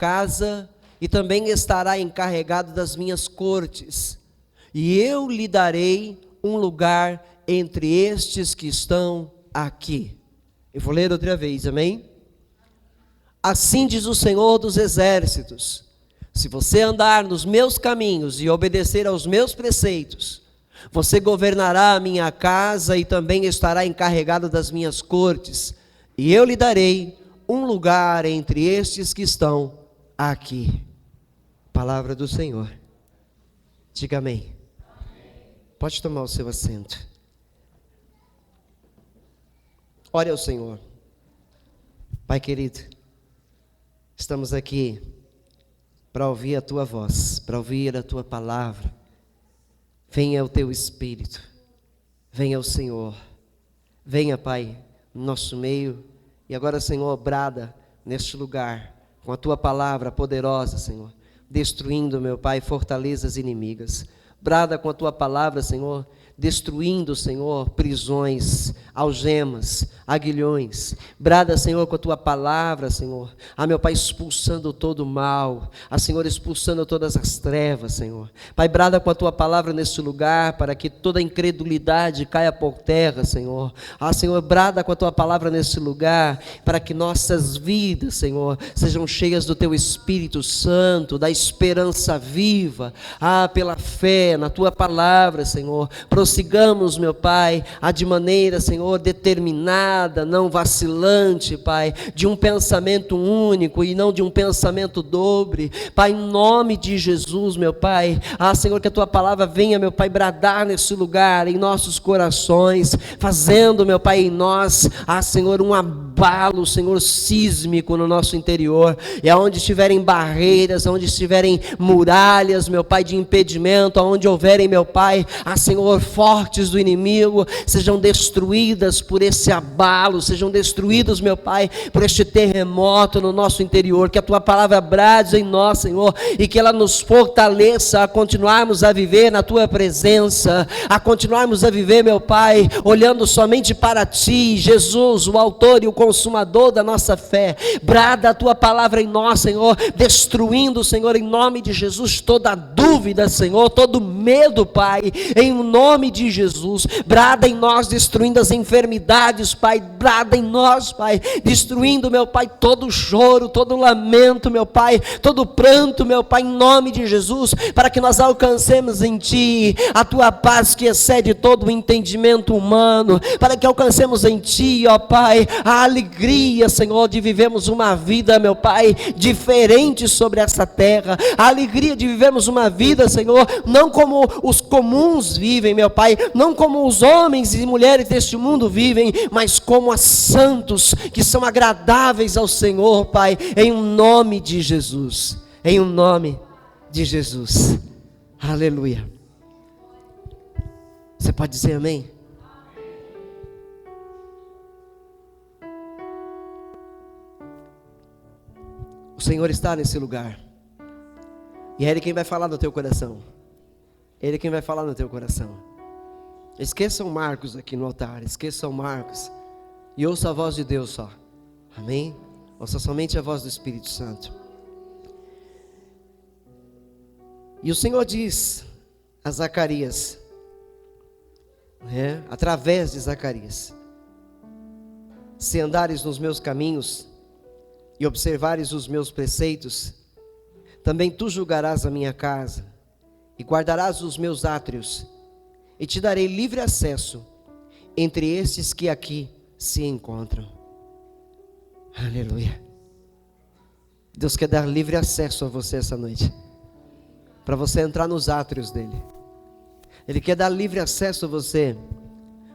casa e também estará encarregado das minhas cortes, e eu lhe darei um lugar entre estes que estão aqui. Eu vou ler outra vez, amém? Assim diz o Senhor dos Exércitos: se você andar nos meus caminhos e obedecer aos meus preceitos, você governará a minha casa e também estará encarregado das minhas cortes, e eu lhe darei um lugar entre estes que estão aqui. Palavra do Senhor. Diga amém. Pode tomar o seu assento. Ore ao Senhor. Pai querido, estamos aqui para ouvir a Tua voz, para ouvir a Tua palavra. Venha o Teu Espírito, venha o Senhor, venha, Pai, no nosso meio, e agora, Senhor, brada neste lugar, com a Tua palavra poderosa, Senhor, destruindo, meu Pai, fortalezas inimigas. Brada com a Tua palavra, Senhor, destruindo, Senhor, prisões, algemas, aguilhões. Brada, Senhor, com a Tua palavra, Senhor, meu Pai, expulsando todo o mal, Senhor, expulsando todas as trevas, Senhor. Pai, brada com a Tua palavra neste lugar, para que toda incredulidade caia por terra, Senhor. Senhor, brada com a Tua palavra neste lugar, para que nossas vidas, Senhor, sejam cheias do Teu Espírito Santo, da esperança viva, pela fé na Tua palavra, Senhor. Prossigamos, meu Pai, de maneira, Senhor, determinada, não vacilante, Pai, de um pensamento único e não de um pensamento dobre, Pai, em nome de Jesus, meu Pai. Senhor, que a Tua palavra venha, meu Pai, bradar nesse lugar, em nossos corações, fazendo, meu Pai, em nós, Senhor, um abalo, Senhor, sísmico no nosso interior, e aonde estiverem barreiras, aonde estiverem muralhas, meu Pai, de impedimento, aonde houverem, meu Pai, Senhor, fortes do inimigo, sejam destruídas por esse abalo, sejam destruídos, meu Pai, por este terremoto no nosso interior. Que a Tua palavra brade em nós, Senhor, e que ela nos fortaleça a continuarmos a viver na Tua presença, a continuarmos a viver, meu Pai, olhando somente para Ti, Jesus, o autor e o consumador da nossa fé. Brada a Tua palavra em nós, Senhor, destruindo, Senhor, em nome de Jesus, toda dúvida, Senhor, todo medo, Pai, em nome de Jesus. Brada em nós, destruindo as enfermidades, Pai. Brada em nós, Pai, destruindo, meu Pai, todo choro, todo lamento, meu Pai, todo pranto, meu Pai, em nome de Jesus, para que nós alcancemos em Ti a Tua paz que excede todo o entendimento humano, para que alcancemos em Ti, ó Pai, a alegria, Senhor, de vivermos uma vida, meu Pai, diferente sobre essa terra, a alegria de vivermos uma vida, Senhor, não como os comuns vivem, meu Pai, não como os homens e mulheres deste mundo vivem, mas como as santos que são agradáveis ao Senhor, Pai, em nome de Jesus, em nome de Jesus. Aleluia. Você pode dizer amém? O Senhor está nesse lugar, e é Ele quem vai falar no teu coração. Ele é quem vai falar no teu coração. Esqueçam Marcos aqui no altar, esqueçam Marcos, e ouça a voz de Deus só, amém? Ouça somente a voz do Espírito Santo. E o Senhor diz a Zacarias, através de Zacarias: se andares nos meus caminhos e observares os meus preceitos, também tu julgarás a minha casa e guardarás os meus átrios, e te darei livre acesso entre estes que aqui se encontram. Aleluia. Deus quer dar livre acesso a você essa noite, para você entrar nos átrios dele. Ele quer dar livre acesso a você,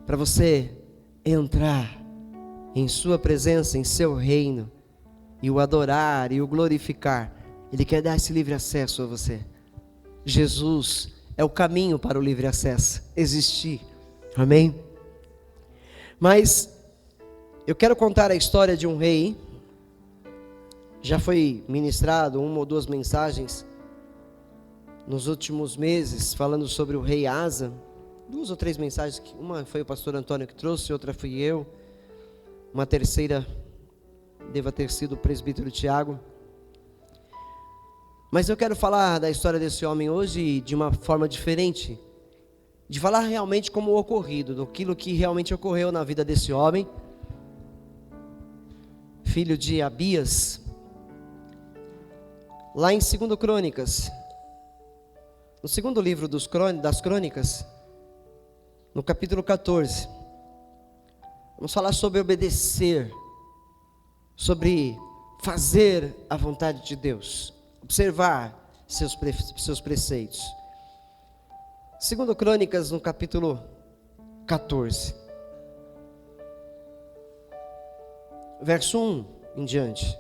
para você entrar em sua presença, em seu reino, e o adorar e o glorificar. Ele quer dar esse livre acesso a você. Jesus é o caminho para o livre acesso existir, amém? Mas eu quero contar a história de um rei. Já foi ministrado uma ou duas mensagens nos últimos meses falando sobre o rei Asa, 2 ou 3 mensagens, uma foi o pastor Antônio que trouxe, outra fui eu, uma terceira deva ter sido o presbítero Tiago. Mas eu quero falar da história desse homem hoje de uma forma diferente, de falar realmente como o ocorrido, daquilo que realmente ocorreu na vida desse homem, filho de Abias, lá em 2 Crônicas, no segundo livro das Crônicas, no capítulo 14, vamos falar sobre obedecer, sobre fazer a vontade de Deus, observar seus preceitos. 2 Crônicas, no capítulo 14, verso 1 em diante.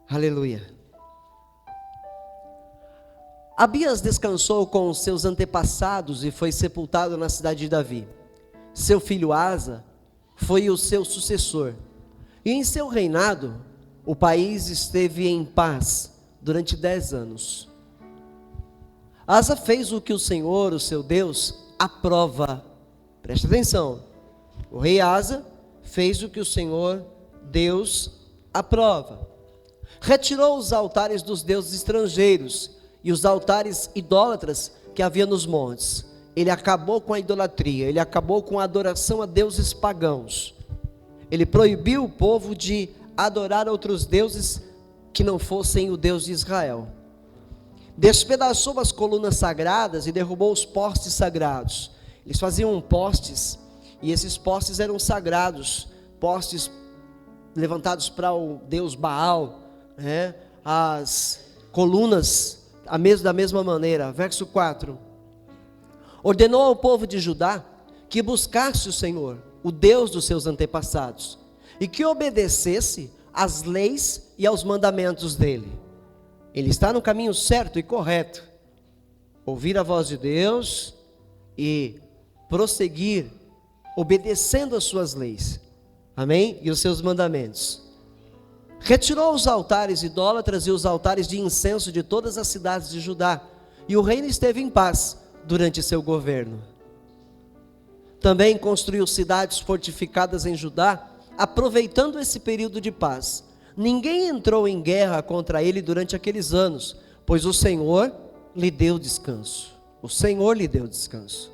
Aleluia. Abias descansou com os seus antepassados e foi sepultado na cidade de Davi. Seu filho Asa foi o seu sucessor. E em seu reinado, o país esteve em paz durante 10 anos. Asa fez o que o Senhor, o seu Deus, aprova. Preste atenção. O rei Asa fez o que o Senhor, Deus, aprova. Retirou os altares dos deuses estrangeiros e os altares idólatras que havia nos montes. Ele acabou com a idolatria, ele acabou com a adoração a deuses pagãos. Ele proibiu o povo de adorar outros deuses que não fossem o Deus de Israel. Despedaçou as colunas sagradas e derrubou os postes sagrados. Eles faziam postes, e esses postes eram sagrados, postes levantados para o deus Baal, as colunas da mesma maneira. Verso 4: ordenou ao povo de Judá que buscasse o Senhor, o Deus dos seus antepassados, e que obedecesse às leis e aos mandamentos dele. Ele está no caminho certo e correto. Ouvir a voz de Deus e prosseguir obedecendo as suas leis, amém? E os seus mandamentos. Retirou os altares idólatras e os altares de incenso de todas as cidades de Judá, e o reino esteve em paz durante seu governo. Também construiu cidades fortificadas em Judá, aproveitando esse período de paz. Ninguém entrou em guerra contra ele durante aqueles anos, pois o Senhor lhe deu descanso. O Senhor lhe deu descanso.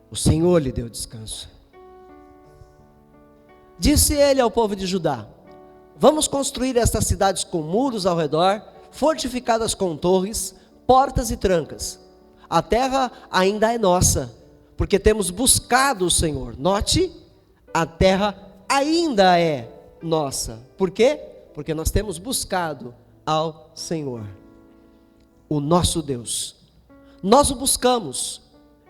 O Senhor lhe deu descanso. Disse ele ao povo de Judá: vamos construir estas cidades com muros ao redor, fortificadas com torres, portas e trancas. A terra ainda é nossa, porque temos buscado o Senhor. Note, a terra ainda é nossa. Por quê? Porque nós temos buscado ao Senhor, o nosso Deus. Nós o buscamos,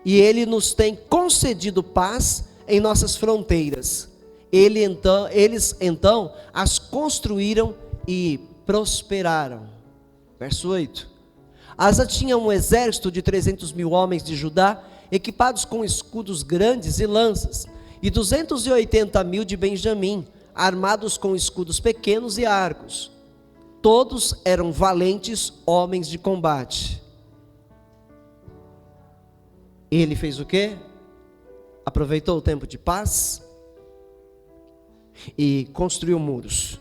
e Ele nos tem concedido paz em nossas fronteiras. Eles então as construíram e prosperaram. Verso 8: Asa tinha um exército de 300.000 homens de Judá, equipados com escudos grandes e lanças, e 280.000 de Benjamim, armados com escudos pequenos e arcos. Todos eram valentes homens de combate. Ele fez o quê? Aproveitou o tempo de paz e construiu muros,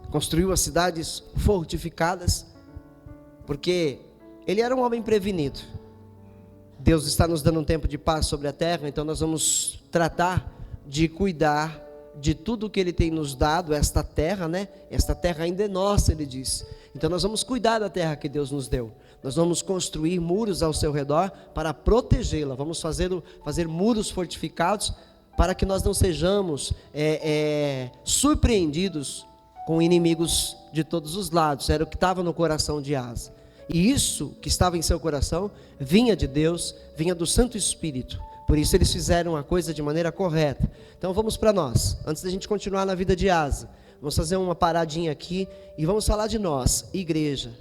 construiu as cidades fortificadas, porque ele era um homem prevenido. Deus está nos dando um tempo de paz sobre a terra, então nós vamos tratar de cuidar de tudo que Ele tem nos dado, esta terra, Esta terra ainda é nossa, Ele diz. Então nós vamos cuidar da terra que Deus nos deu. Nós vamos construir muros ao seu redor para protegê-la. Vamos fazer muros fortificados para que nós não sejamos surpreendidos com inimigos de todos os lados. Era o que estava no coração de Asa. E isso que estava em seu coração vinha de Deus, vinha do Santo Espírito. Por isso eles fizeram a coisa de maneira correta. Então vamos para nós. Antes da gente continuar na vida de Asa, vamos fazer uma paradinha aqui e vamos falar de nós, igreja.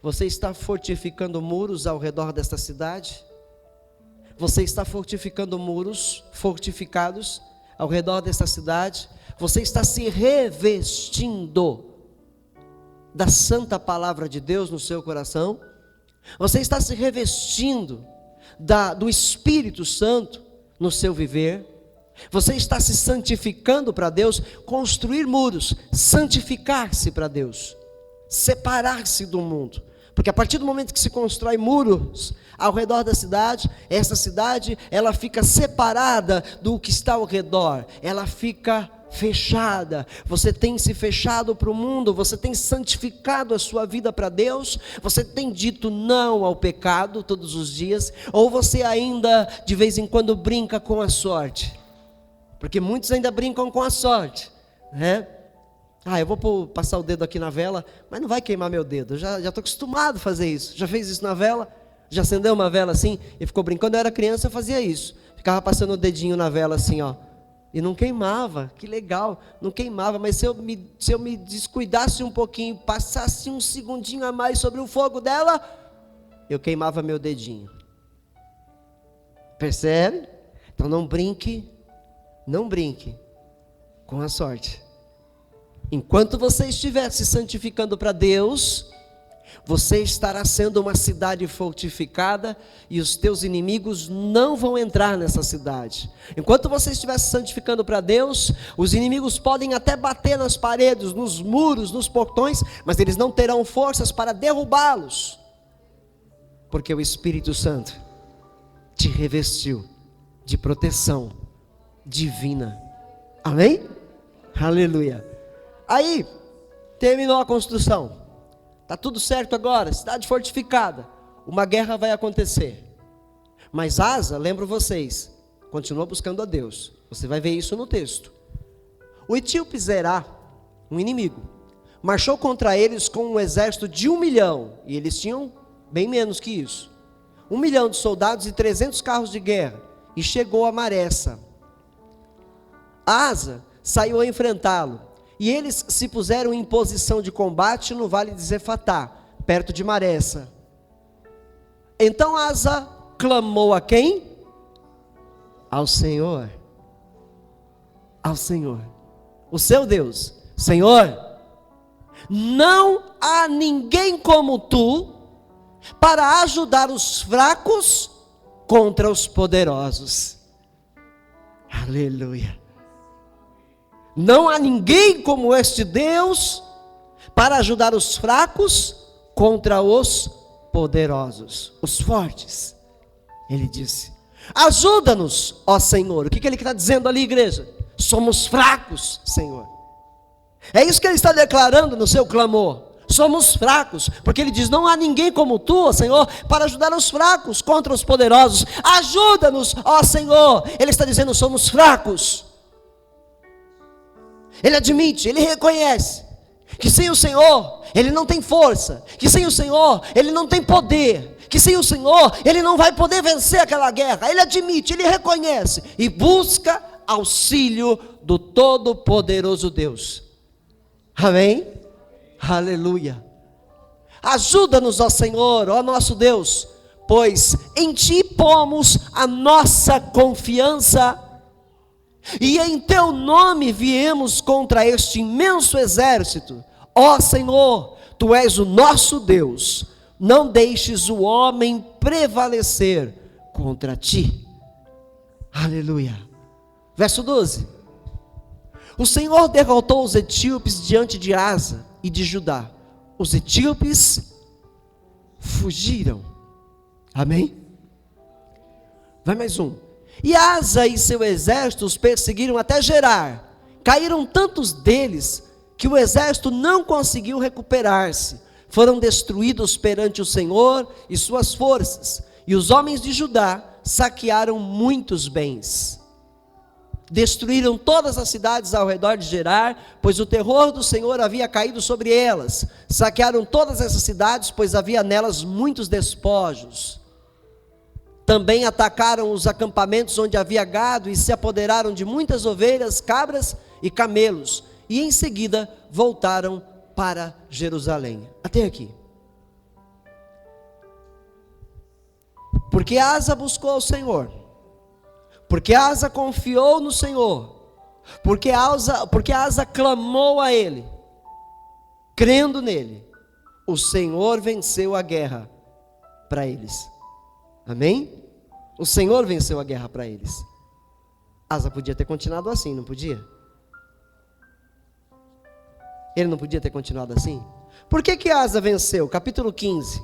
Você está fortificando muros ao redor desta cidade? Você está fortificando muros fortificados ao redor desta cidade? Você está se revestindo da santa palavra de Deus no seu coração? Você está se revestindo do Espírito Santo no seu viver? Você está se santificando para Deus, construir muros, santificar-se para Deus, separar-se do mundo. Porque a partir do momento que se constrói muros ao redor da cidade, essa cidade, ela fica separada do que está ao redor, ela fica fechada. Você tem se fechado para o mundo, você tem santificado a sua vida para Deus, você tem dito não ao pecado todos os dias, ou você ainda de vez em quando brinca com a sorte? Porque muitos ainda brincam com a sorte, né? Eu vou passar o dedo aqui na vela, mas não vai queimar meu dedo, eu já estou acostumado a fazer isso. Já fez isso na vela? Já acendeu uma vela assim e ficou brincando? Quando eu era criança eu fazia isso, ficava passando o dedinho na vela assim, ó, e não queimava. Que legal, não queimava. Mas se eu me descuidasse um pouquinho, passasse um segundinho a mais sobre o fogo dela, eu queimava meu dedinho. Percebe? Então não brinque com a sorte. Enquanto você estiver se santificando para Deus, você estará sendo uma cidade fortificada e os teus inimigos não vão entrar nessa cidade. Enquanto você estiver se santificando para Deus, os inimigos podem até bater nas paredes, nos muros, nos portões, mas eles não terão forças para derrubá-los, porque o Espírito Santo te revestiu de proteção divina. Amém? Aleluia. Aí, terminou a construção. Está tudo certo agora, cidade fortificada. Uma guerra vai acontecer. Mas Asa, lembro vocês, continua buscando a Deus. Você vai ver isso no texto. O etíope Zerá, um inimigo, marchou contra eles com um exército de 1 milhão. E eles tinham bem menos que isso. 1 milhão de soldados e 300 carros de guerra. E chegou a Maressa. Asa saiu a enfrentá-lo. E eles se puseram em posição de combate no vale de Zefatá, perto de Maressa. Então Asa clamou a quem? Ao Senhor. Ao Senhor, o seu Deus. Senhor, não há ninguém como tu para ajudar os fracos contra os poderosos. Aleluia. Não há ninguém como este Deus para ajudar os fracos contra os poderosos, os fortes. Ele disse: ajuda-nos, ó Senhor. O que ele está dizendo ali, igreja? Somos fracos, Senhor. É isso que ele está declarando no seu clamor. Somos fracos, porque ele diz: não há ninguém como tu, ó Senhor, para ajudar os fracos contra os poderosos. Ajuda-nos, ó Senhor. Ele está dizendo: somos fracos. Ele admite, ele reconhece que sem o Senhor ele não tem força, que sem o Senhor ele não tem poder, que sem o Senhor ele não vai poder vencer aquela guerra. Ele admite, ele reconhece e busca auxílio do Todo-Poderoso Deus. Amém? Aleluia. Ajuda-nos, ó Senhor, ó nosso Deus, pois em Ti pomos a nossa confiança, e em Teu nome viemos contra este imenso exército. Ó Senhor, Tu és o nosso Deus, não deixes o homem prevalecer contra Ti. Aleluia. Verso 12. O Senhor derrotou os etíopes diante de Asa e de Judá. Os etíopes fugiram. Amém? Vai mais um. E Asa e seu exército os perseguiram até Gerar. Caíram tantos deles que o exército não conseguiu recuperar-se. Foram destruídos perante o Senhor e suas forças. E os homens de Judá saquearam muitos bens. Destruíram todas as cidades ao redor de Gerar, pois o terror do Senhor havia caído sobre elas. Saquearam todas essas cidades, pois havia nelas muitos despojos. Também atacaram os acampamentos onde havia gado e se apoderaram de muitas ovelhas, cabras e camelos. E em seguida voltaram para Jerusalém. Até aqui. Porque Asa buscou ao Senhor, porque Asa confiou no Senhor, porque Asa clamou a Ele, crendo nele, o Senhor venceu a guerra para eles. Amém? O Senhor venceu a guerra para eles. Asa podia ter continuado assim, não podia? Ele não podia ter continuado assim? Por que Asa venceu? Capítulo 15.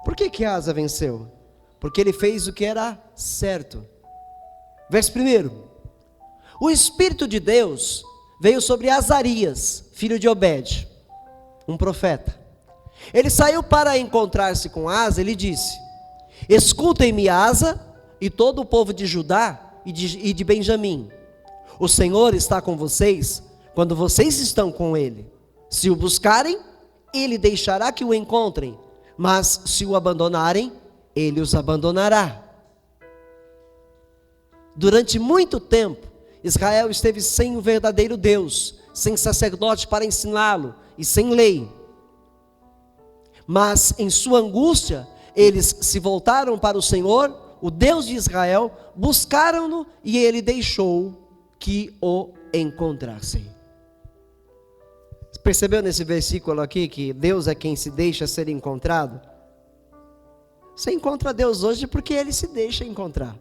Por que Asa venceu? Porque ele fez o que era certo. Verso 1. O Espírito de Deus veio sobre Azarias, filho de Obed, um profeta. Ele saiu para encontrar-se com Asa, ele disse: escutem-me, Asa, e todo o povo de Judá e de Benjamim. O Senhor está com vocês quando vocês estão com Ele. Se o buscarem, Ele deixará que o encontrem, mas se o abandonarem, Ele os abandonará. Durante muito tempo, Israel esteve sem o verdadeiro Deus, sem sacerdote para ensiná-lo e sem lei. Mas em sua angústia, eles se voltaram para o Senhor, o Deus de Israel, buscaram-no e Ele deixou que o encontrassem. Percebeu nesse versículo aqui que Deus é quem se deixa ser encontrado? Você encontra Deus hoje porque Ele se deixa encontrar.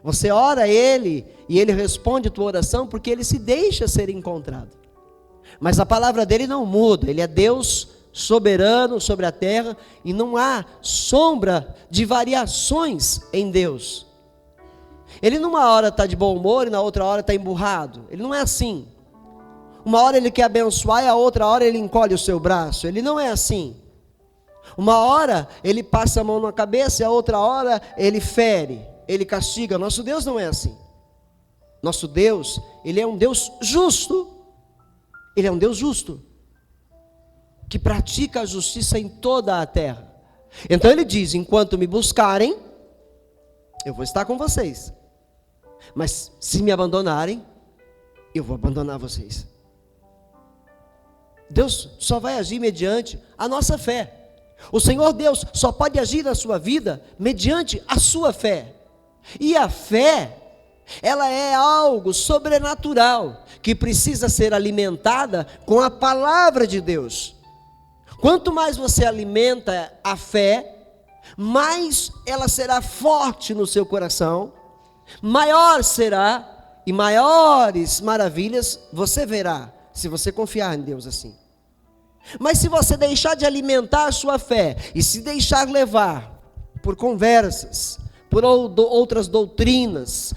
Você ora a Ele e Ele responde a tua oração porque Ele se deixa ser encontrado. Mas a palavra dEle não muda, Ele é Deus soberano sobre a terra e não há sombra de variações em Deus. Ele numa hora está de bom humor e na outra hora está emburrado. Ele não é assim. Uma hora Ele quer abençoar e a outra hora Ele encolhe o seu braço. Ele não é assim. Uma hora Ele passa a mão na cabeça e a outra hora Ele fere, Ele castiga. Nosso Deus não é assim. Nosso Deus, Ele é um Deus justo. Ele é um Deus justo, que pratica a justiça em toda a terra. Então Ele diz: enquanto me buscarem, eu vou estar com vocês. Mas se me abandonarem, eu vou abandonar vocês. Deus só vai agir mediante a nossa fé. O Senhor Deus só pode agir na sua vida mediante a sua fé. E a fé, ela é algo sobrenatural, que precisa ser alimentada com a palavra de Deus. Quanto mais você alimenta a fé, mais ela será forte no seu coração, maior será e maiores maravilhas você verá, se você confiar em Deus assim. Mas se você deixar de alimentar a sua fé e se deixar levar por conversas, por outras doutrinas,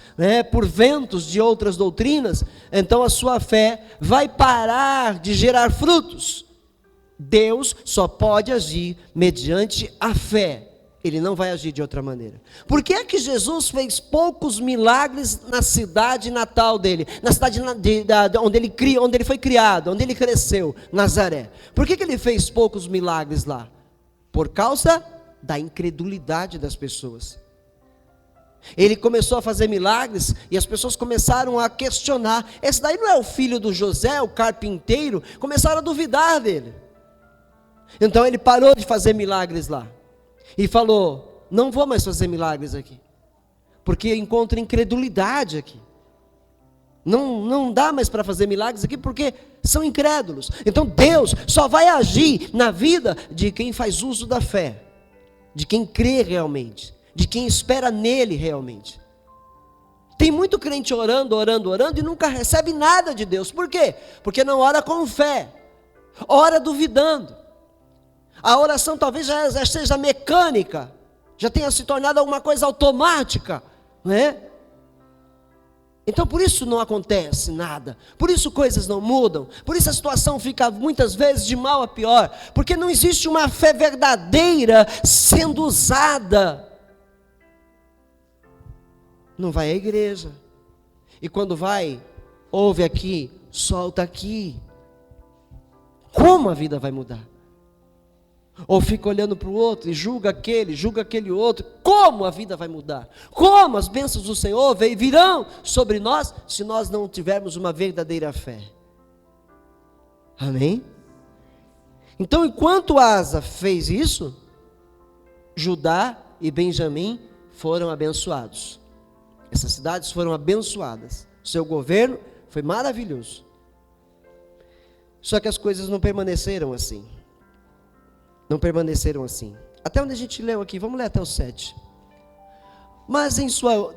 por ventos de outras doutrinas, então a sua fé vai parar de gerar frutos. Deus só pode agir mediante a fé. Ele não vai agir de outra maneira. Por que é que Jesus fez poucos milagres na cidade natal dele? Na cidade onde ele foi criado, onde ele cresceu, Nazaré. Por que ele fez poucos milagres lá? Por causa da incredulidade das pessoas. Ele começou a fazer milagres e as pessoas começaram a questionar: esse daí não é o filho do José, o carpinteiro? Começaram a duvidar dele. Então ele parou de fazer milagres lá e falou: não vou mais fazer milagres aqui, porque eu encontro incredulidade aqui. Não dá mais para fazer milagres aqui porque são incrédulos. Então Deus só vai agir na vida de quem faz uso da fé, de quem crê realmente, de quem espera nele realmente. Tem muito crente orando e nunca recebe nada de Deus. Por quê? Porque não ora com fé, ora duvidando. A oração talvez já seja mecânica, já tenha se tornado alguma coisa automática, não é? Então por isso não acontece nada, por isso coisas não mudam, por isso a situação fica muitas vezes de mal a pior, porque não existe uma fé verdadeira sendo usada. Não vai à igreja, e quando vai, ouve aqui, solta aqui. Como a vida vai mudar? Ou fica olhando para o outro e julga aquele outro. Como a vida vai mudar? Como as bênçãos do Senhor virão sobre nós, se nós não tivermos uma verdadeira fé? Amém? Então, enquanto Asa fez isso, Judá e Benjamim foram abençoados. Essas cidades foram abençoadas. O seu governo foi maravilhoso. Só que as coisas não permaneceram assim. Não permaneceram assim. Até onde a gente leu aqui, vamos ler até o 7.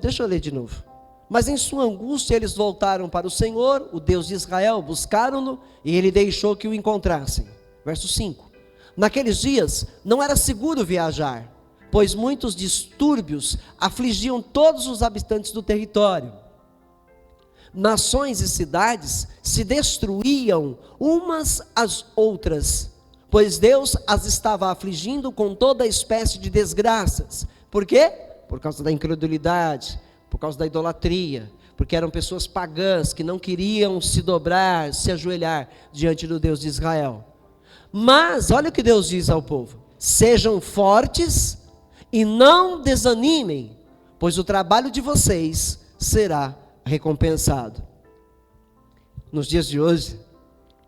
Deixa eu ler de novo. Mas em sua angústia eles voltaram para o Senhor, o Deus de Israel, buscaram-no e ele deixou que o encontrassem. Verso 5. Naqueles dias não era seguro viajar, pois muitos distúrbios afligiam todos os habitantes do território. Nações e cidades se destruíam umas às outras, pois Deus as estava afligindo com toda espécie de desgraças. Por quê? Por causa da incredulidade, por causa da idolatria, porque eram pessoas pagãs que não queriam se dobrar, se ajoelhar diante do Deus de Israel. Mas olha o que Deus diz ao povo: sejam fortes e não desanimem, pois o trabalho de vocês será recompensado. Nos dias de hoje,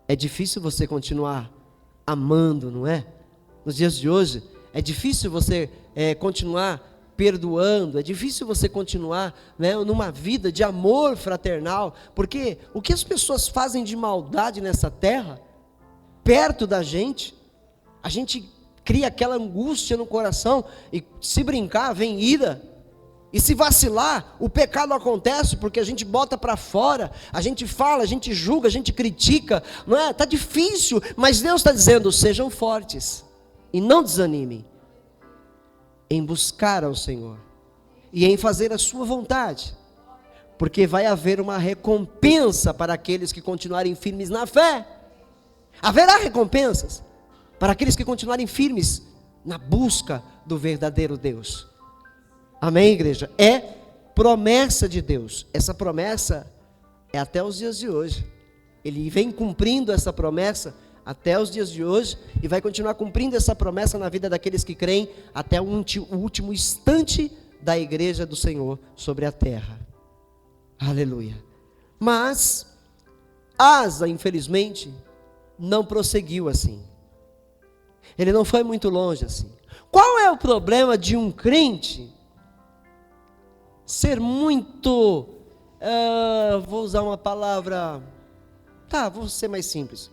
é difícil você continuar amando, não é? Nos dias de hoje, é difícil você continuar perdoando, é difícil você continuar, né, numa vida de amor fraternal, porque o que as pessoas fazem de maldade nessa terra, perto da gente, a gente cria aquela angústia no coração, e se brincar, vem ira, e se vacilar, o pecado acontece, porque a gente bota para fora, a gente fala, a gente julga, a gente critica, não é? Está difícil, mas Deus está dizendo: sejam fortes, e não desanimem, em buscar ao Senhor, e em fazer a sua vontade, porque vai haver uma recompensa para aqueles que continuarem firmes na fé. Haverá recompensas para aqueles que continuarem firmes na busca do verdadeiro Deus. Amém, igreja? É promessa de Deus. Essa promessa é até os dias de hoje. Ele vem cumprindo essa promessa até os dias de hoje, e vai continuar cumprindo essa promessa na vida daqueles que creem até o último instante da igreja do Senhor sobre a terra. Aleluia. Mas Asa, infelizmente, não prosseguiu assim. Ele não foi muito longe assim. Qual é o problema de um crente ser muito, vou usar uma palavra, vou ser mais simples.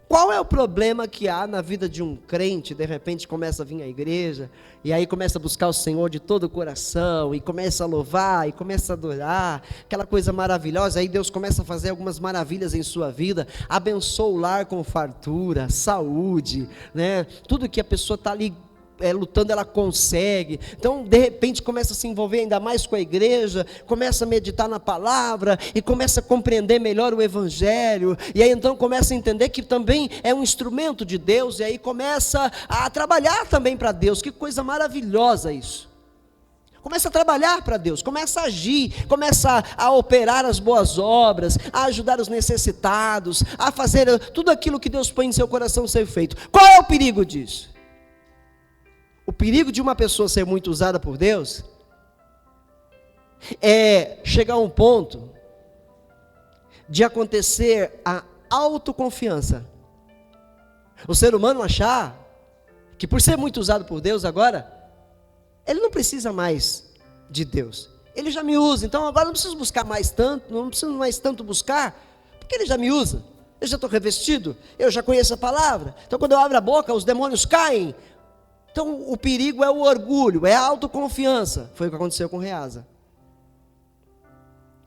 Qual é o problema que há na vida de um crente? De repente começa a vir à igreja, e aí começa a buscar o Senhor de todo o coração, e começa a louvar, e começa a adorar, aquela coisa maravilhosa, aí Deus começa a fazer algumas maravilhas em sua vida, abençoa o lar com fartura, saúde, né? Tudo que a pessoa está ali lutando, ela consegue. Então de repente começa a se envolver ainda mais com a igreja, começa a meditar na palavra, e começa a compreender melhor o evangelho, e aí então começa a entender que também é um instrumento de Deus, e aí começa a trabalhar também para Deus. Que coisa maravilhosa isso! Começa a trabalhar para Deus, começa a agir, começa a operar as boas obras, a ajudar os necessitados, a fazer tudo aquilo que Deus põe em seu coração ser feito. Qual é o perigo disso? O perigo de uma pessoa ser muito usada por Deus é chegar a um ponto de acontecer a autoconfiança. O ser humano achar que, por ser muito usado por Deus agora, ele não precisa mais de Deus. Ele já me usa, então agora não preciso buscar mais tanto, não preciso mais tanto buscar, porque ele já me usa. Eu já estou revestido, eu já conheço a palavra. Então quando eu abro a boca, os demônios caem. Então o perigo é o orgulho, é a autoconfiança. Foi o que aconteceu com Reasa.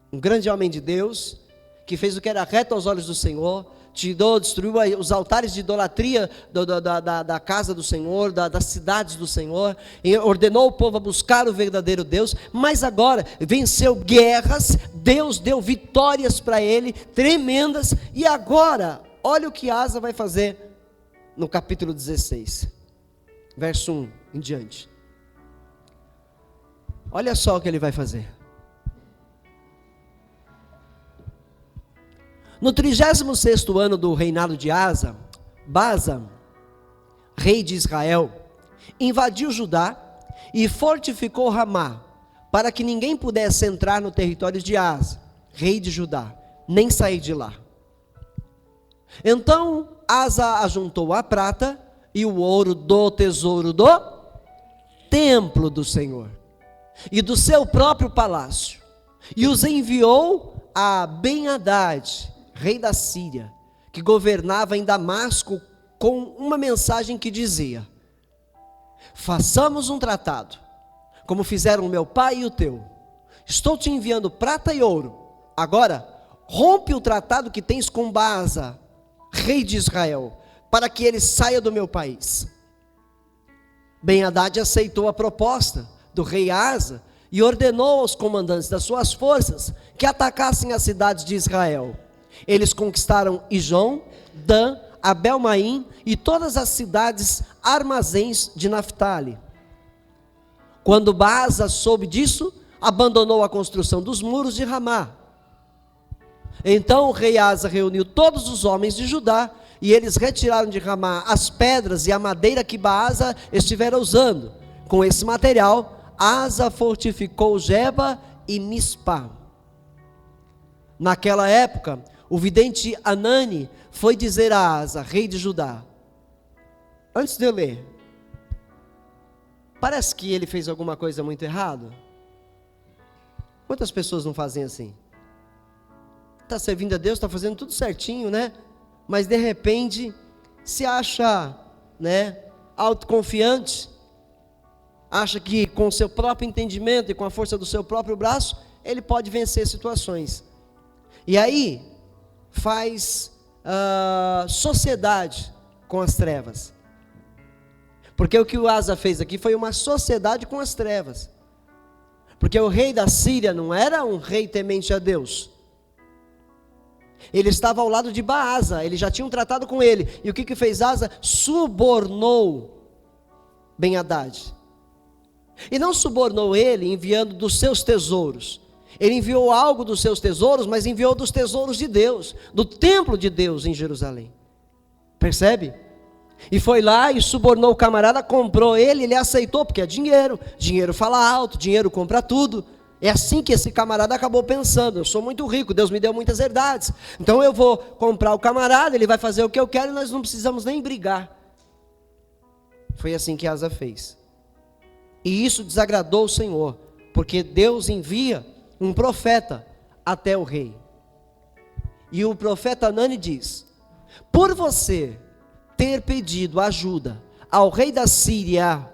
Um grande homem de Deus, que fez o que era reto aos olhos do Senhor, destruiu os altares de idolatria da casa do Senhor, das cidades do Senhor, e ordenou o povo a buscar o verdadeiro Deus, mas agora venceu guerras, Deus deu vitórias para ele, tremendas, e agora, olha o que Asa vai fazer no capítulo 16. Verso 1 em diante. Olha só o que ele vai fazer. No 36º ano do reinado de Asa, Baasa, rei de Israel, invadiu Judá e fortificou Ramá, para que ninguém pudesse entrar no território de Asa, rei de Judá, nem sair de lá. Então Asa ajuntou a prata e o ouro do tesouro do templo do Senhor e do seu próprio palácio, e os enviou a Ben-Hadad, rei da Síria, que governava em Damasco, com uma mensagem que dizia: façamos um tratado, como fizeram o meu pai e o teu. Estou te enviando prata e ouro. Agora, rompe o tratado que tens com Baasa, rei de Israel, para que ele saia do meu país. Ben-Hadad aceitou a proposta do rei Asa e ordenou aos comandantes das suas forças que atacassem as cidades de Israel. Eles conquistaram Ijon, Dan, Abel-Maim e todas as cidades armazéns de Naftali. Quando Baasa soube disso, abandonou a construção dos muros de Ramá. Então o rei Asa reuniu todos os homens de Judá, e eles retiraram de Ramá as pedras e a madeira que Baasa estivera usando. Com esse material, Asa fortificou Geba e Mispá. Naquela época, o vidente Anani foi dizer a Asa, rei de Judá. Antes de eu ler, parece que ele fez alguma coisa muito errada? Quantas pessoas não fazem assim? Está servindo a Deus, está fazendo tudo certinho, né? Mas de repente se acha, né, autoconfiante, acha que com o seu próprio entendimento e com a força do seu próprio braço, ele pode vencer situações. E aí faz sociedade com as trevas. Porque o que o Asa fez aqui foi uma sociedade com as trevas. Porque o rei da Síria não era um rei temente a Deus. Ele estava ao lado de Baasa, eles já tinham tratado com ele. E o que fez Asa? Subornou Ben-Hadad. E não subornou ele enviando dos seus tesouros. Ele enviou algo dos seus tesouros, mas enviou dos tesouros de Deus, do templo de Deus em Jerusalém. Percebe? E foi lá e subornou o camarada, comprou ele aceitou, porque é dinheiro. Dinheiro fala alto, dinheiro compra tudo. É assim que esse camarada acabou pensando: eu sou muito rico, Deus me deu muitas herdades, então eu vou comprar o camarada, ele vai fazer o que eu quero e nós não precisamos nem brigar. Foi assim que Asa fez. E isso desagradou o Senhor, porque Deus envia um profeta até o rei. E o profeta Anani diz: por você ter pedido ajuda ao rei da Síria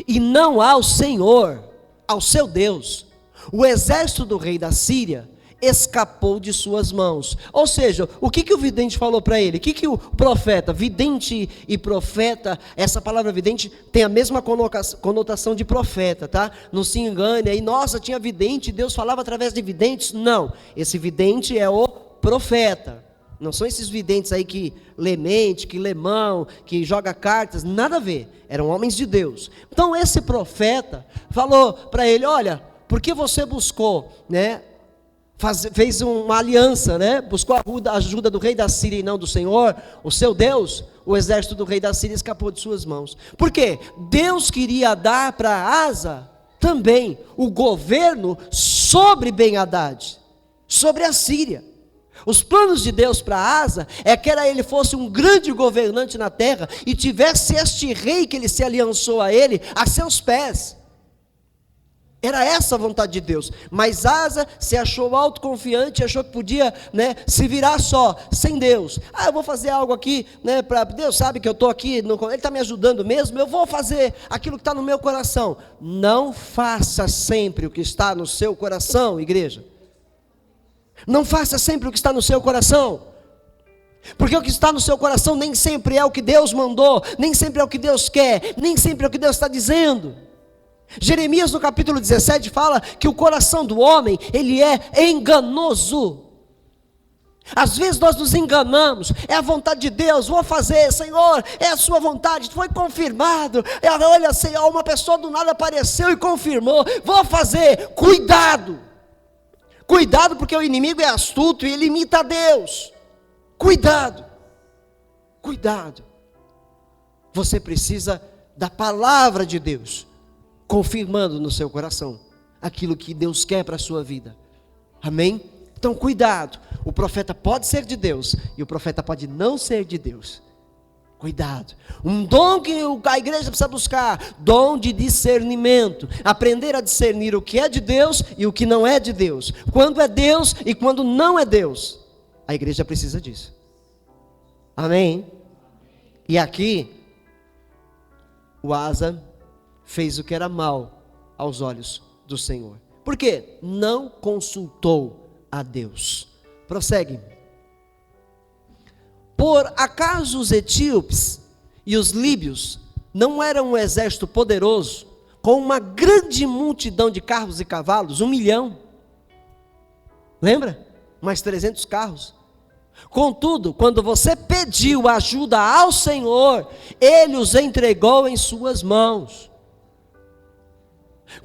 e não ao Senhor, ao seu Deus, o exército do rei da Síria escapou de suas mãos. Ou seja, o que o vidente falou para ele? O que o profeta, vidente e profeta, essa palavra vidente tem a mesma conotação de profeta, tá? Não se engane aí, nossa, tinha vidente, Deus falava através de videntes. Não, esse vidente é o profeta. Não são esses videntes aí que lê mente, que lê mão, que joga cartas, nada a ver. Eram homens de Deus. Então esse profeta falou para ele: olha, porque você buscou, né, fez uma aliança, né, buscou a ajuda do rei da Síria e não do Senhor, o seu Deus, o exército do rei da Síria escapou de suas mãos. Por quê? Deus queria dar para Asa também o governo sobre Ben-Hadad, sobre a Síria. Os planos de Deus para Asa é que ele fosse um grande governante na terra e tivesse este rei que ele se aliançou a ele a seus pés. Era essa a vontade de Deus. Mas Asa se achou autoconfiante, achou que podia, né, se virar só, sem Deus. Eu vou fazer algo aqui, né, para Deus sabe que eu estou aqui, ele está me ajudando mesmo, eu vou fazer aquilo que está no meu coração. Não faça sempre o que está no seu coração, igreja. Não faça sempre o que está no seu coração. Porque o que está no seu coração nem sempre é o que Deus mandou, nem sempre é o que Deus quer, nem sempre é o que Deus está dizendo. Jeremias no capítulo 17 fala que o coração do homem, ele é enganoso. Às vezes nós nos enganamos, é a vontade de Deus, vou fazer, Senhor, é a sua vontade, foi confirmado, olha, Senhor, uma pessoa do nada apareceu e confirmou, vou fazer, cuidado, porque o inimigo é astuto e ele imita a Deus, cuidado, você precisa da palavra de Deus, confirmando no seu coração aquilo que Deus quer para a sua vida, amém? Então cuidado, o profeta pode ser de Deus e o profeta pode não ser de Deus, cuidado. Um dom que a igreja precisa buscar, dom de discernimento, aprender a discernir o que é de Deus e o que não é de Deus, quando é Deus e quando não é Deus, a igreja precisa disso, amém? E aqui, o Asa fez o que era mal aos olhos do Senhor. Por quê? Não consultou a Deus. Prossegue. Por acaso os etíopes e os líbios não eram um exército poderoso, com uma grande multidão de carros e cavalos, 1 milhão? Lembra? Mais 300 carros. Contudo, quando você pediu ajuda ao Senhor, Ele os entregou em suas mãos.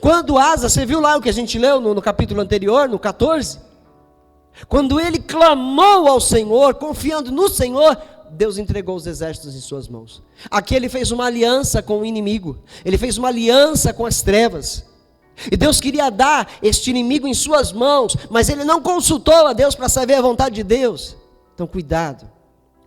Quando Asa, você viu lá o que a gente leu no capítulo anterior, no 14? Quando ele clamou ao Senhor, confiando no Senhor, Deus entregou os exércitos em suas mãos. Aqui ele fez uma aliança com o inimigo, ele fez uma aliança com as trevas, e Deus queria dar este inimigo em suas mãos, mas ele não consultou a Deus para saber a vontade de Deus. Então cuidado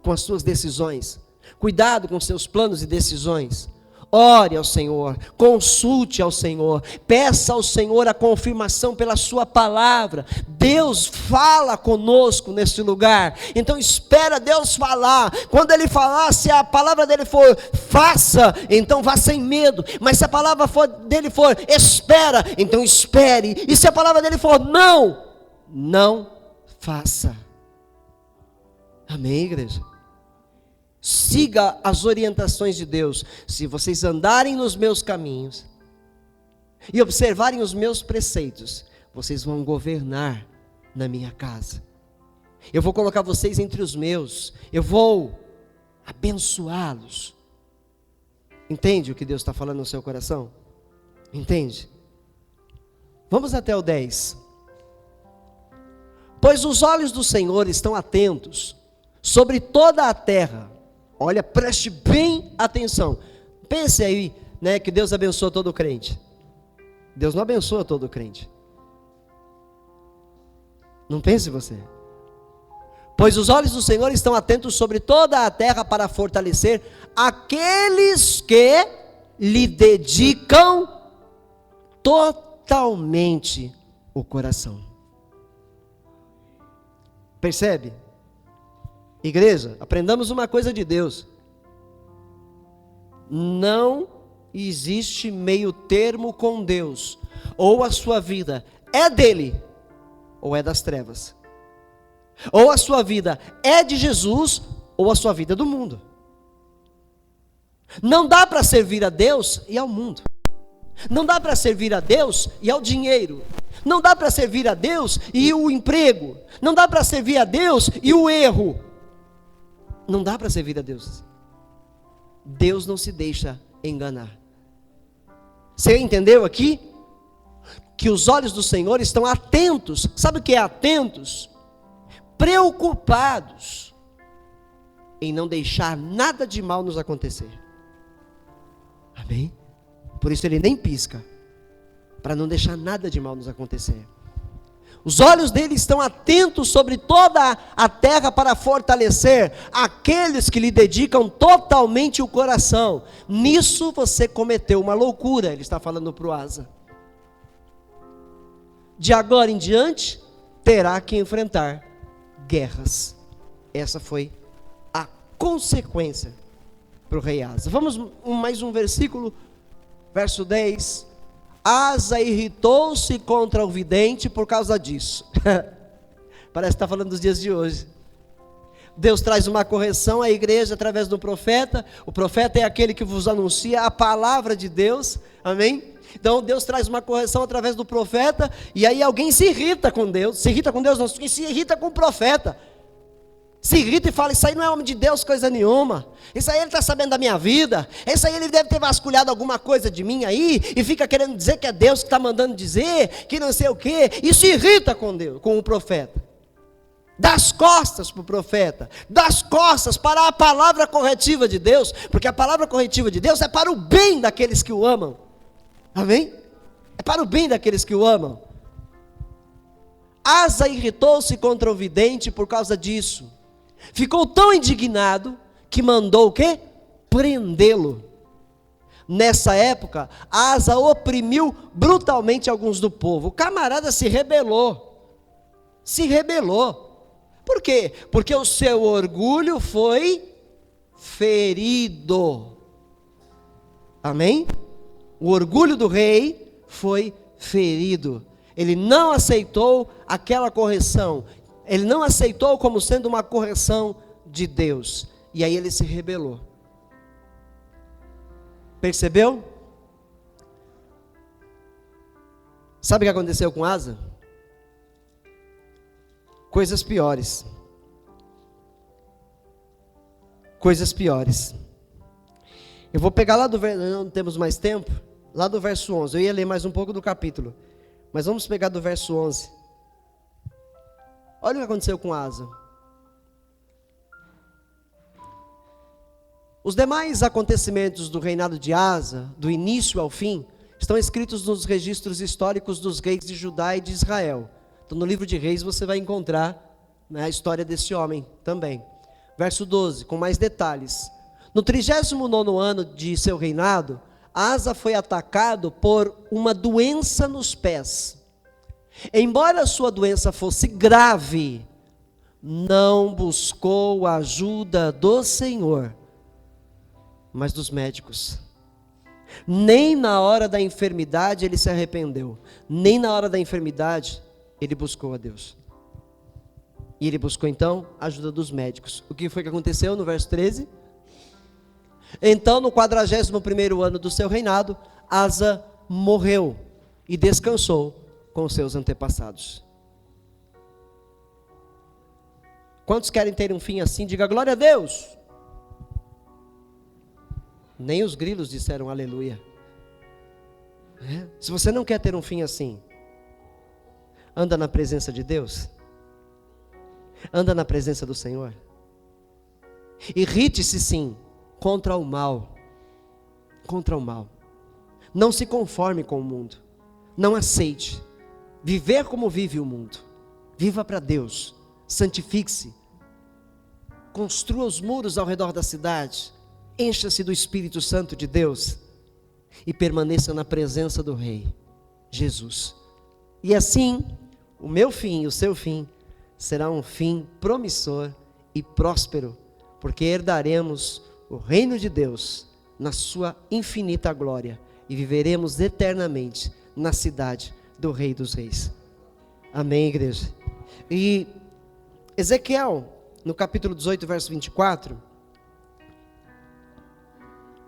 com as suas decisões, cuidado com seus planos e decisões. Ore ao Senhor, consulte ao Senhor, peça ao Senhor a confirmação pela sua palavra. Deus fala conosco neste lugar, então espera Deus falar. Quando Ele falar, se a palavra dele for faça, então vá sem medo. Mas se a palavra dele for espera, então espere. E se a palavra dele for não faça. Amém, igreja? Siga as orientações de Deus. Se vocês andarem nos meus caminhos e observarem os meus preceitos, vocês vão governar na minha casa. Eu vou colocar vocês entre os meus. Eu vou abençoá-los. Entende o que Deus está falando no seu coração? Entende? Vamos até o 10. Pois os olhos do Senhor estão atentos sobre toda a terra. Olha, preste bem atenção. Pense aí, né, que Deus abençoa todo crente. Deus não abençoa todo crente. Não pense você. Pois os olhos do Senhor estão atentos sobre toda a terra para fortalecer aqueles que lhe dedicam totalmente o coração. Percebe? Igreja, aprendamos uma coisa de Deus. Não existe meio termo com Deus. Ou a sua vida é dele, ou é das trevas. Ou a sua vida é de Jesus, ou a sua vida é do mundo. Não dá para servir a Deus e ao mundo. Não dá para servir a Deus e ao dinheiro. Não dá para servir a Deus e o emprego. Não dá para servir a Deus e o erro. Não dá para servir a Deus. Deus não se deixa enganar. Você entendeu aqui? Que os olhos do Senhor estão atentos. Sabe o que é atentos? Preocupados em não deixar nada de mal nos acontecer. Amém? Por isso ele nem pisca, para não deixar nada de mal nos acontecer. Os olhos dele estão atentos sobre toda a terra para fortalecer aqueles que lhe dedicam totalmente o coração. Nisso você cometeu uma loucura, ele está falando para o Asa. De agora em diante, terá que enfrentar guerras. Essa foi a consequência para o rei Asa. Vamos mais um versículo, verso 10. Asa irritou-se contra o vidente por causa disso. Parece que está falando dos dias de hoje. Deus traz uma correção à igreja através do profeta. O profeta é aquele que vos anuncia a palavra de Deus. Amém? Então Deus traz uma correção através do profeta. E aí alguém se irrita com Deus. Se irrita com Deus, não, se irrita com o profeta. Se irrita e fala, isso aí não é homem de Deus coisa nenhuma. Isso aí ele está sabendo da minha vida. Isso aí ele deve ter vasculhado alguma coisa de mim aí. E fica querendo dizer que é Deus que está mandando dizer. Que não sei o quê. Isso irrita com Deus, com o profeta. Das costas para o profeta. Das costas para a palavra corretiva de Deus. Porque a palavra corretiva de Deus é para o bem daqueles que o amam. Amém? É para o bem daqueles que o amam. Asa irritou-se contra o vidente por causa disso. Ficou tão indignado que mandou o quê? Prendê-lo. Nessa época, Asa oprimiu brutalmente alguns do povo. O camarada se rebelou. Se rebelou. Por quê? Porque o seu orgulho foi ferido. Amém? O orgulho do rei foi ferido. Ele não aceitou aquela correção. Ele não aceitou como sendo uma correção de Deus. E aí ele se rebelou. Percebeu? Sabe o que aconteceu com Asa? Coisas piores. Coisas piores. Eu vou pegar lá do verso, não temos mais tempo, lá do verso 11. Eu ia ler mais um pouco do capítulo, mas vamos pegar do verso 11. Olha o que aconteceu com Asa. Os demais acontecimentos do reinado de Asa, do início ao fim, estão escritos nos registros históricos dos reis de Judá e de Israel. Então no livro de Reis você vai encontrar, né, a história desse homem também. Verso 12, com mais detalhes. No 39º ano de seu reinado, Asa foi atacado por uma doença nos pés. Embora a sua doença fosse grave, não buscou a ajuda do Senhor, mas dos médicos. Nem na hora da enfermidade ele se arrependeu, nem na hora da enfermidade ele buscou a Deus. E ele buscou então a ajuda dos médicos. O que foi que aconteceu no verso 13? Então, no 41º ano do seu reinado, Asa morreu e descansou com seus antepassados. Quantos querem ter um fim assim? Diga glória a Deus. Nem os grilos disseram aleluia. Se você não quer ter um fim assim, anda na presença de Deus. Anda na presença do Senhor. Irrite-se sim contra o mal. Contra o mal. Não se conforme com o mundo. Não aceite viver como vive o mundo. Viva para Deus. Santifique-se. Construa os muros ao redor da cidade. Encha-se do Espírito Santo de Deus e permaneça na presença do Rei, Jesus. E assim, o meu fim e o seu fim será um fim promissor e próspero, porque herdaremos o reino de Deus na sua infinita glória e viveremos eternamente na cidade do Rei dos Reis. Amém, igreja? E Ezequiel, no capítulo 18, verso 24,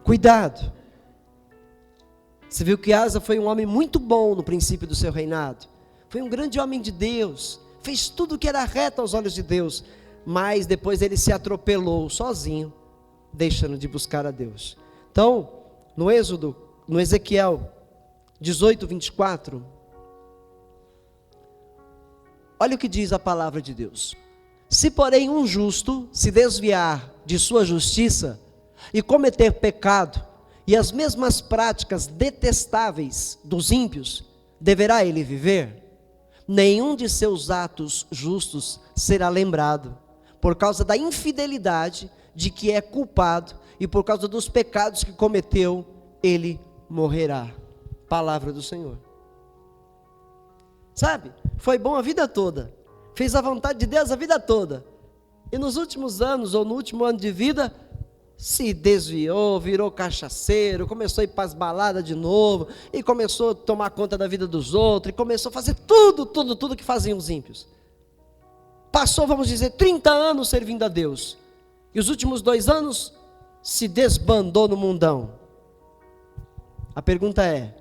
cuidado. Você viu que Asa foi um homem muito bom no princípio do seu reinado. Foi um grande homem de Deus. Fez tudo o que era reto aos olhos de Deus. Mas depois ele se atropelou sozinho, deixando de buscar a Deus. Então, no Ezequiel 18, 24, olha o que diz a palavra de Deus. Se porém um justo se desviar de sua justiça e cometer pecado, e as mesmas práticas detestáveis dos ímpios, deverá ele viver? Nenhum de seus atos justos será lembrado, por causa da infidelidade de que é culpado, e por causa dos pecados que cometeu, ele morrerá. Palavra do Senhor. Sabe, foi bom a vida toda, fez a vontade de Deus a vida toda, e nos últimos anos, ou no último ano de vida, se desviou, virou cachaceiro, começou a ir para as baladas de novo, e começou a tomar conta da vida dos outros, e começou a fazer tudo que faziam os ímpios. Passou, vamos dizer, 30 anos servindo a Deus, e os últimos 2 anos se desbandou no mundão. A pergunta é,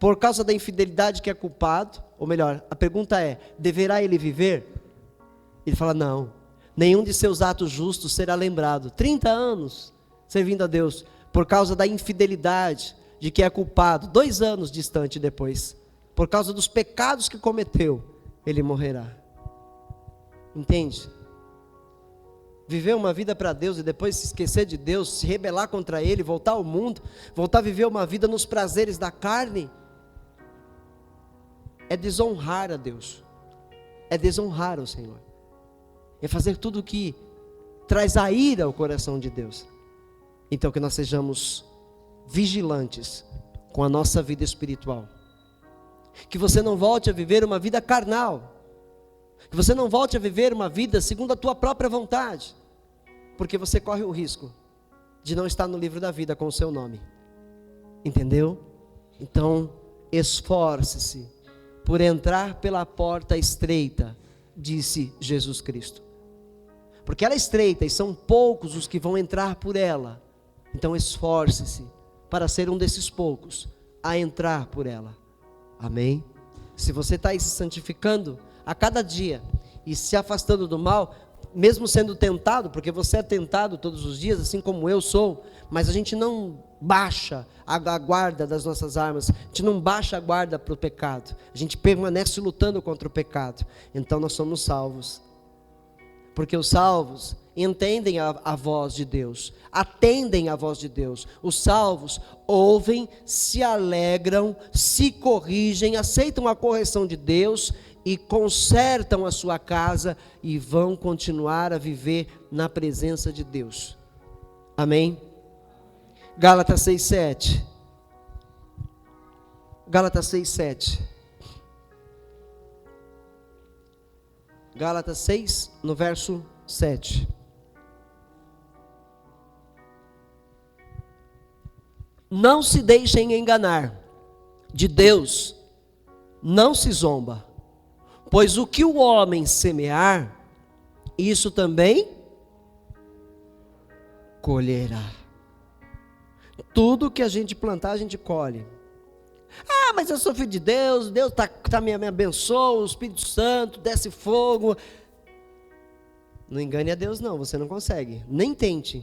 por causa da infidelidade que é culpado, ou melhor, a pergunta é, deverá ele viver? Ele fala, não. Nenhum de seus atos justos será lembrado. 30 anos servindo a Deus, por causa da infidelidade de que é culpado. 2 anos distante depois, por causa dos pecados que cometeu, ele morrerá. Entende? Viver uma vida para Deus e depois se esquecer de Deus, se rebelar contra Ele, voltar ao mundo, voltar a viver uma vida nos prazeres da carne, é desonrar a Deus, é desonrar o Senhor. É fazer tudo o que traz a ira ao coração de Deus. Então que nós sejamos vigilantes com a nossa vida espiritual. Que você não volte a viver uma vida carnal. Que você não volte a viver uma vida segundo a tua própria vontade. Porque você corre o risco de não estar no livro da vida com o seu nome. Entendeu? Então, esforce-se por entrar pela porta estreita, disse Jesus Cristo. Porque ela é estreita e são poucos os que vão entrar por ela. Então esforce-se para ser um desses poucos a entrar por ela. Amém? Se você está aí se santificando a cada dia e se afastando do mal, mesmo sendo tentado, porque você é tentado todos os dias, assim como eu sou, mas a gente não baixa a guarda das nossas armas, a gente não baixa a guarda para o pecado, a gente permanece lutando contra o pecado. Então nós somos salvos. Porque os salvos entendem a voz de Deus, atendem a voz de Deus. Os salvos ouvem, se alegram, se corrigem, aceitam a correção de Deus e consertam a sua casa e vão continuar a viver na presença de Deus. Amém? Gálatas 6:7. Gálatas 6:7. Gálatas 6, no verso 7. Não se deixem enganar, de Deus não se zomba, pois o que o homem semear, isso também colherá. Tudo que a gente plantar, a gente colhe. Ah, mas eu sou filho de Deus, Deus me abençoa, o Espírito Santo, desce fogo. Não engane a Deus não, você não consegue. Nem tente.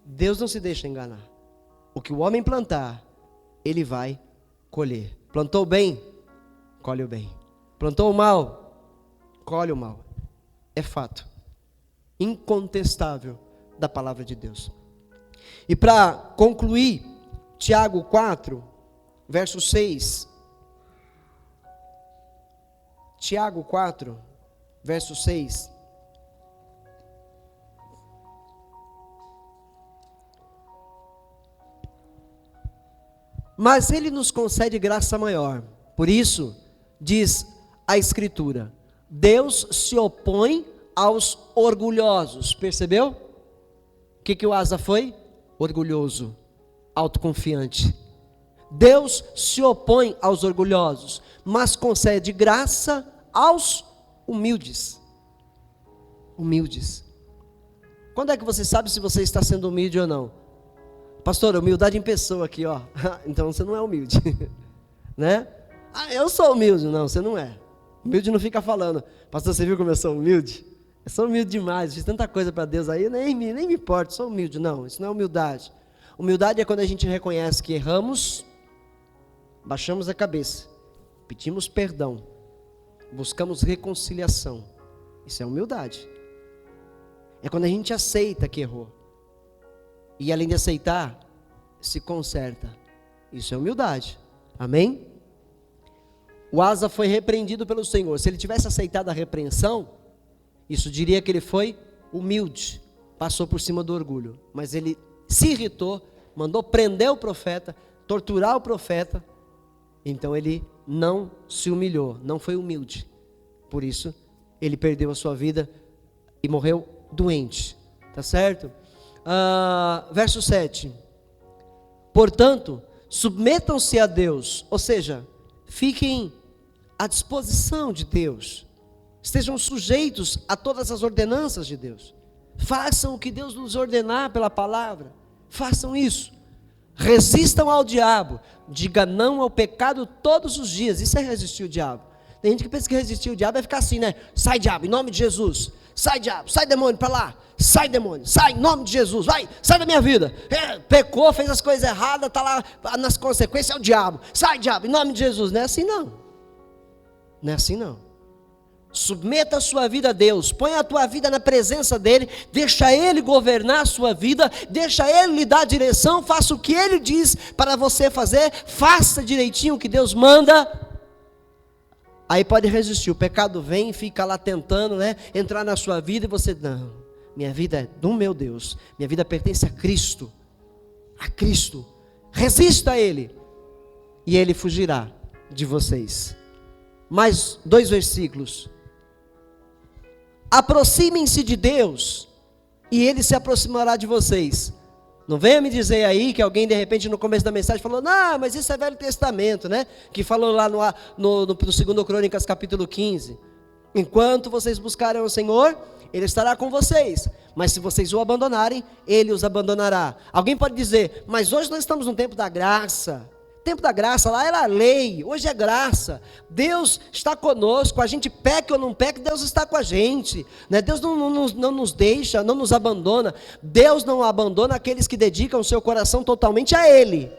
Deus não se deixa enganar. O que o homem plantar, ele vai colher. Plantou o bem, colhe o bem. Plantou o mal, colhe o mal. É fato. Incontestável da palavra de Deus. E para concluir, Tiago 4, verso 6. Tiago 4, verso 6. Mas ele nos concede graça maior. Por isso, diz a Escritura, Deus se opõe aos orgulhosos. Percebeu? O que o Asa foi? Orgulhoso, autoconfiante. Deus se opõe aos orgulhosos, mas concede graça aos humildes. Humildes. Quando é que você sabe se você está sendo humilde ou não? Pastor, humildade em pessoa aqui, ó. Então você não é humilde, né? Ah, eu sou humilde. Não, você não é. Humilde não fica falando. Pastor, você viu como eu sou humilde? Eu sou humilde demais, fiz tanta coisa para Deus aí, nem me importa, sou humilde. Não, isso não é humildade. Humildade é quando a gente reconhece que erramos, baixamos a cabeça, pedimos perdão, buscamos reconciliação. Isso é humildade. É quando a gente aceita que errou. E além de aceitar, se conserta. Isso é humildade. Amém? O Asa foi repreendido pelo Senhor. Se ele tivesse aceitado a repreensão, isso diria que ele foi humilde. Passou por cima do orgulho. Mas ele se irritou, mandou prender o profeta, torturar o profeta. Então ele não se humilhou, não foi humilde. Por isso, ele perdeu a sua vida e morreu doente. Tá certo? Verso 7. Portanto, submetam-se a Deus, ou seja, fiquem à disposição de Deus, estejam sujeitos a todas as ordenanças de Deus, façam o que Deus nos ordenar pela palavra, façam isso, resistam ao diabo, diga não ao pecado todos os dias. Isso é resistir o diabo. Tem gente que pensa que resistir o diabo é ficar assim, né? Sai diabo, em nome de Jesus, sai diabo, sai demônio para lá, sai demônio, sai em nome de Jesus, vai, sai da minha vida, pecou, fez as coisas erradas, está lá nas consequências, é o diabo, sai diabo, em nome de Jesus. Não é assim não, não é assim não. Submeta a sua vida a Deus, põe a tua vida na presença dEle, deixa Ele governar a sua vida, deixa Ele lhe dar direção, faça o que Ele diz para você fazer, faça direitinho o que Deus manda. Aí pode resistir, o pecado vem e fica lá tentando, né, entrar na sua vida e você, não, minha vida é do meu Deus, minha vida pertence a Cristo, resista a Ele, e Ele fugirá de vocês. Mais 2 versículos. Aproximem-se de Deus, e Ele se aproximará de vocês. Não venha me dizer aí que alguém de repente no começo da mensagem falou, não, mas isso é Velho Testamento, né? Que falou lá no 2 Crônicas capítulo 15. Enquanto vocês buscarem o Senhor, Ele estará com vocês. Mas se vocês o abandonarem, Ele os abandonará. Alguém pode dizer, mas hoje nós estamos no tempo da graça. Tempo da graça, lá era a lei, hoje é graça. Deus está conosco, a gente peca ou não peca, Deus está com a gente, né? Deus não nos deixa, não nos abandona. Deus não abandona aqueles que dedicam o seu coração totalmente a Ele,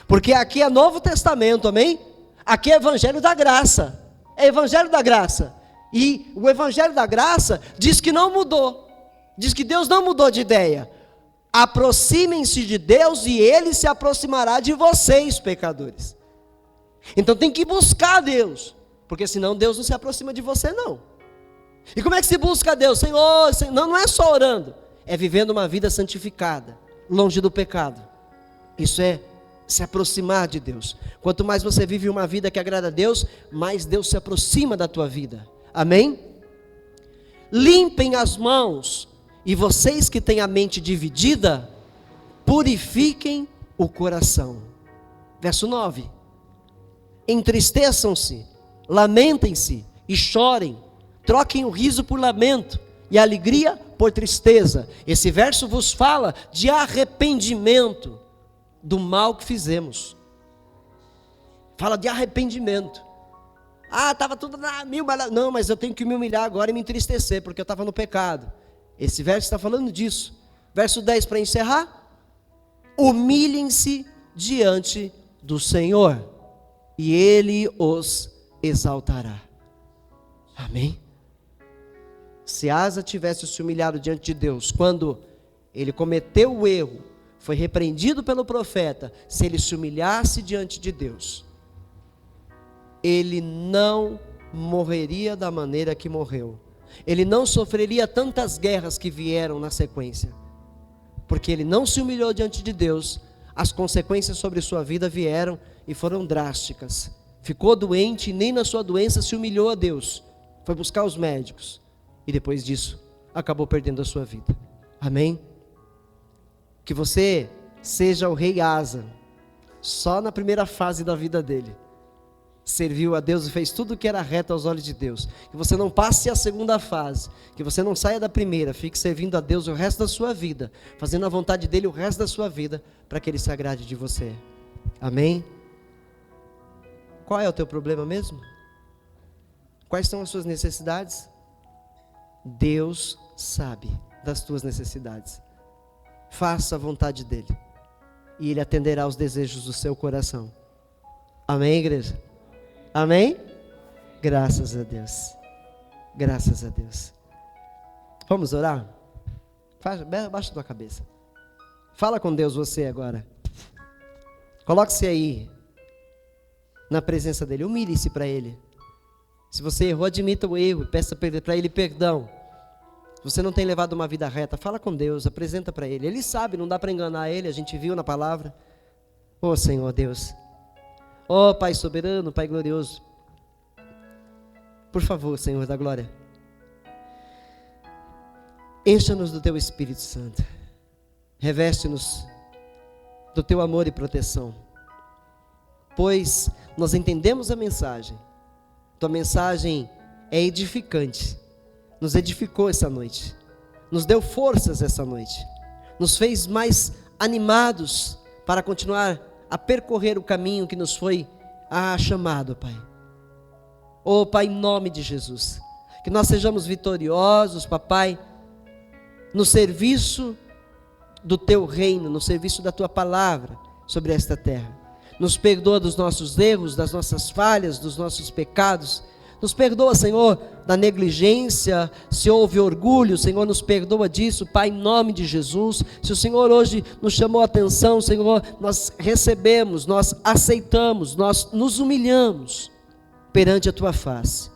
porque aqui é Novo Testamento, amém? Aqui é Evangelho da Graça, é Evangelho da Graça, e o Evangelho da Graça diz que não mudou, diz que Deus não mudou de ideia. Aproximem-se de Deus e Ele se aproximará de vocês, pecadores. Então tem que buscar Deus, porque senão Deus não se aproxima de você não. E como é que se busca Deus? Senhor, Senhor. Não é só orando, é vivendo uma vida santificada, longe do pecado. Isso é se aproximar de Deus. Quanto mais você vive uma vida que agrada a Deus, mais Deus se aproxima da tua vida. Amém? Limpem as mãos. E vocês que têm a mente dividida, purifiquem o coração. Verso 9. Entristeçam-se, lamentem-se e chorem. Troquem o riso por lamento e a alegria por tristeza. Esse verso vos fala de arrependimento do mal que fizemos. Fala de arrependimento. Estava tudo na mil maravilhas. Não, mas eu tenho que me humilhar agora e me entristecer, porque eu estava no pecado. Esse verso está falando disso. Verso 10 para encerrar. Humilhem-se diante do Senhor, e Ele os exaltará. Amém? Se Asa tivesse se humilhado diante de Deus, quando ele cometeu o erro, foi repreendido pelo profeta, se ele se humilhasse diante de Deus, ele não morreria da maneira que morreu. Ele não sofreria tantas guerras que vieram na sequência, porque ele não se humilhou diante de Deus. As consequências sobre sua vida vieram e foram drásticas. Ficou doente e nem na sua doença se humilhou a Deus, foi buscar os médicos, e depois disso acabou perdendo a sua vida. Amém? Que você seja o rei Asa, só na primeira fase da vida dele serviu a Deus e fez tudo o que era reto aos olhos de Deus. Que você não passe a segunda fase, que você não saia da primeira, fique servindo a Deus o resto da sua vida, fazendo a vontade dele o resto da sua vida, para que ele se agrade de você. Amém? Qual é o teu problema mesmo? Quais são as suas necessidades? Deus sabe das tuas necessidades. Faça a vontade dele e ele atenderá aos desejos do seu coração. Amém, igreja? Amém? Graças a Deus. Graças a Deus. Vamos orar? Baixa a tua cabeça. Fala com Deus você agora. Coloque-se aí na presença dele. Humilhe-se para ele. Se você errou, admita o erro. Peça para ele perdão. Se você não tem levado uma vida reta, fala com Deus. Apresenta para ele. Ele sabe, não dá para enganar ele. A gente viu na palavra. Ô Senhor Deus. Ó Pai soberano, Pai glorioso, por favor, Senhor da glória, encha-nos do Teu Espírito Santo, reveste-nos do Teu amor e proteção, pois nós entendemos a mensagem. Tua mensagem é edificante, nos edificou essa noite, nos deu forças essa noite, nos fez mais animados para continuar a percorrer o caminho que nos foi chamado, Pai. Oh, Pai, em nome de Jesus, que nós sejamos vitoriosos, Papai, no serviço do Teu reino, no serviço da Tua palavra sobre esta terra. Nos perdoa dos nossos erros, das nossas falhas, dos nossos pecados. Nos perdoa, Senhor, da negligência, se houve orgulho, Senhor, nos perdoa disso, Pai, em nome de Jesus. Se o Senhor hoje nos chamou a atenção, Senhor, nós recebemos, nós aceitamos, nós nos humilhamos perante a Tua face.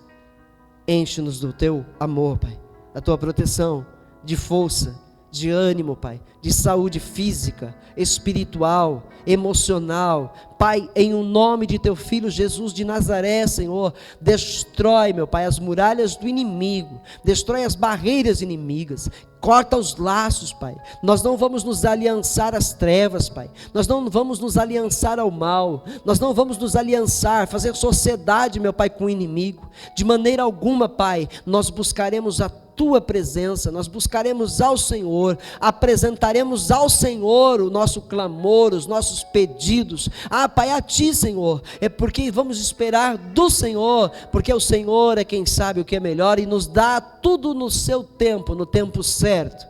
Enche-nos do Teu amor, Pai, da Tua proteção, de força, de ânimo, Pai, de saúde física, espiritual, emocional. Pai, em o nome de Teu Filho Jesus de Nazaré, Senhor, destrói, meu Pai, as muralhas do inimigo, destrói as barreiras inimigas, corta os laços, Pai. Nós não vamos nos aliançar às trevas, Pai. Nós não vamos nos aliançar ao mal. Nós não vamos nos aliançar, fazer sociedade, meu Pai, com o inimigo. De maneira alguma, Pai, nós buscaremos a Tua presença, nós buscaremos ao Senhor, apresentaremos ao Senhor o nosso clamor, os nossos pedidos. Pai, a Ti, Senhor, é porque vamos esperar do Senhor, porque o Senhor é quem sabe o que é melhor e nos dá tudo no seu tempo, no tempo certo.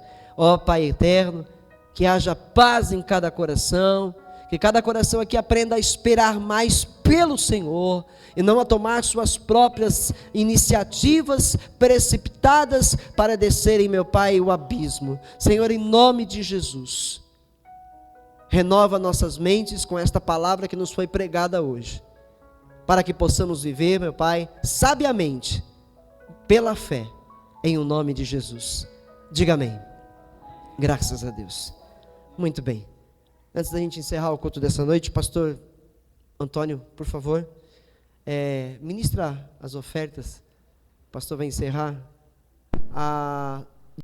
Pai eterno, que haja paz em cada coração, que cada coração aqui aprenda a esperar mais pelo Senhor e não a tomar suas próprias iniciativas precipitadas para descerem, meu Pai, o abismo. Senhor, em nome de Jesus, renova nossas mentes com esta palavra que nos foi pregada hoje, para que possamos viver, meu Pai, sabiamente, pela fé, em o nome de Jesus. Diga amém. Graças a Deus. Muito bem. Antes da gente encerrar o culto dessa noite, pastor Antônio, por favor, ministra as ofertas. O pastor vai encerrar.